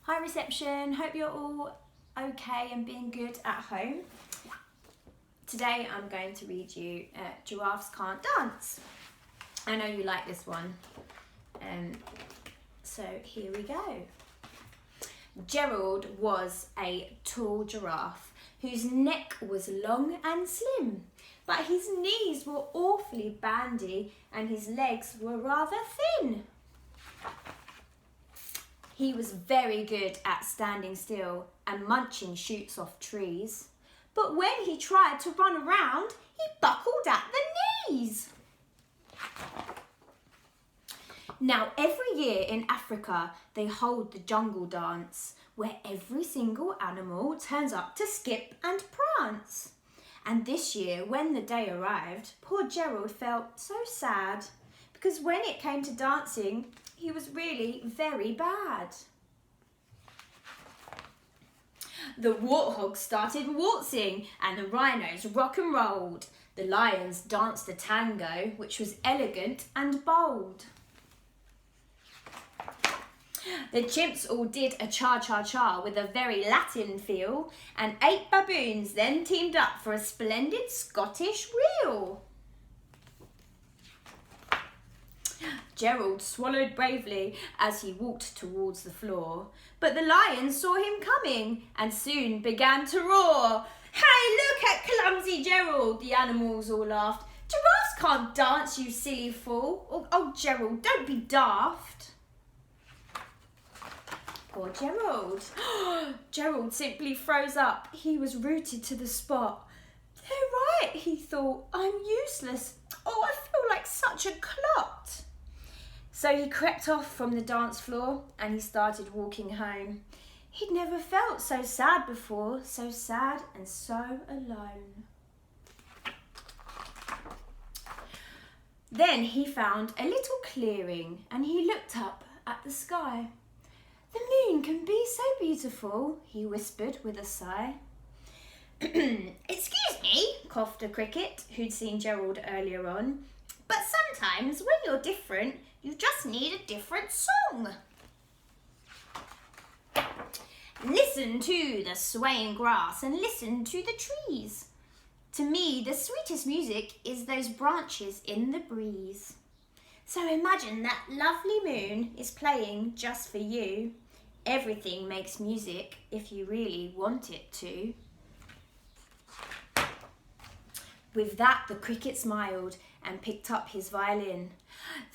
Hi reception, hope you're all okay and being good at home. Today I'm going to read you Giraffes Can't Dance. I know you like this one, so here we go. Gerald was a tall giraffe whose neck was long and slim, but his knees were awfully bandy and his legs were rather thin. He was very good at standing still and munching shoots off trees. But when he tried to run around, he buckled at the knees. Now, every year in Africa, they hold the jungle dance, where every single animal turns up to skip and prance. And this year, when the day arrived, poor Gerald felt so sad, because when it came to dancing, he was really very bad. The warthogs started waltzing and the rhinos rock and rolled. The lions danced the tango, which was elegant and bold. The chimps all did a cha-cha-cha with a very Latin feel, and 8 baboons then teamed up for a splendid Scottish reel. Gerald swallowed bravely as he walked towards the floor, but the lions saw him coming and soon began to roar. "Hey, look at clumsy Gerald," the animals all laughed. "Giraffes can't dance, you silly fool." Oh, Gerald, don't be daft." Poor Gerald. Gerald simply froze up. He was rooted to the spot. "They're right," he thought. "I'm useless. Oh, I feel like such a clot." So he crept off from the dance floor and he started walking home. He'd never felt so sad before, so sad and so alone. Then he found a little clearing and he looked up at the sky. "The moon can be so beautiful," he whispered with a sigh. "Excuse me," coughed a cricket who'd seen Gerald earlier on, "but sometimes when you're different, you just need a different song." "Listen to the swaying grass and listen to the trees. To me, the sweetest music is those branches in the breeze. So imagine that lovely moon is playing just for you. Everything makes music if you really want it to." With that, the cricket smiled and picked up his violin.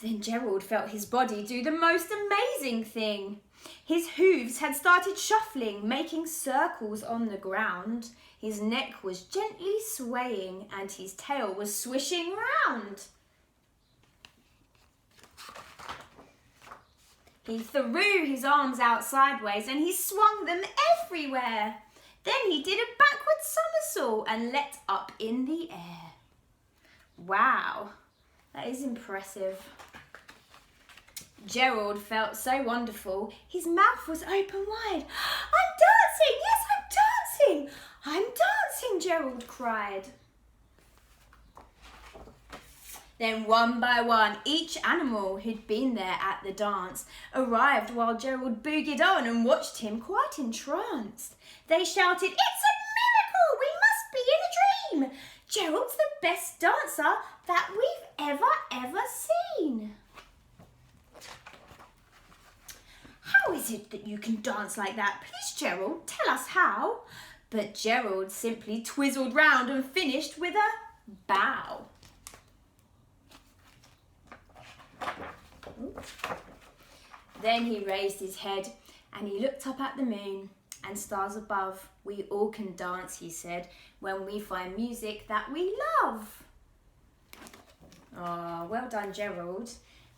Then Gerald felt his body do the most amazing thing. His hooves had started shuffling, making circles on the ground. His neck was gently swaying and his tail was swishing round. He threw his arms out sideways and he swung them everywhere. Then he did a backward somersault and leapt up in the air. Wow, that is impressive. Gerald felt so wonderful. His mouth was open wide. "I'm dancing! Yes, I'm dancing! I'm dancing!" Gerald cried. Then one by one, each animal who'd been there at the dance arrived while Gerald boogied on and watched him quite entranced. They shouted, "It's a miracle! We must be in a dream! Gerald's the best dancer that we've ever seen." "How is it that you can dance like that? Please, Gerald, tell us how." But Gerald simply twizzled round and finished with a bow. Then he raised his head and he looked up at the moon and stars above. "We all can dance," he said, "when we find music that we love." Oh, well done, Gerald.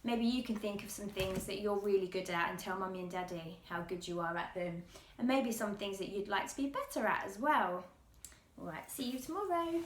Maybe you can think of some things that you're really good at and tell Mummy and Daddy how good you are at them. And maybe some things that you'd like to be better at as well. All right, see you tomorrow.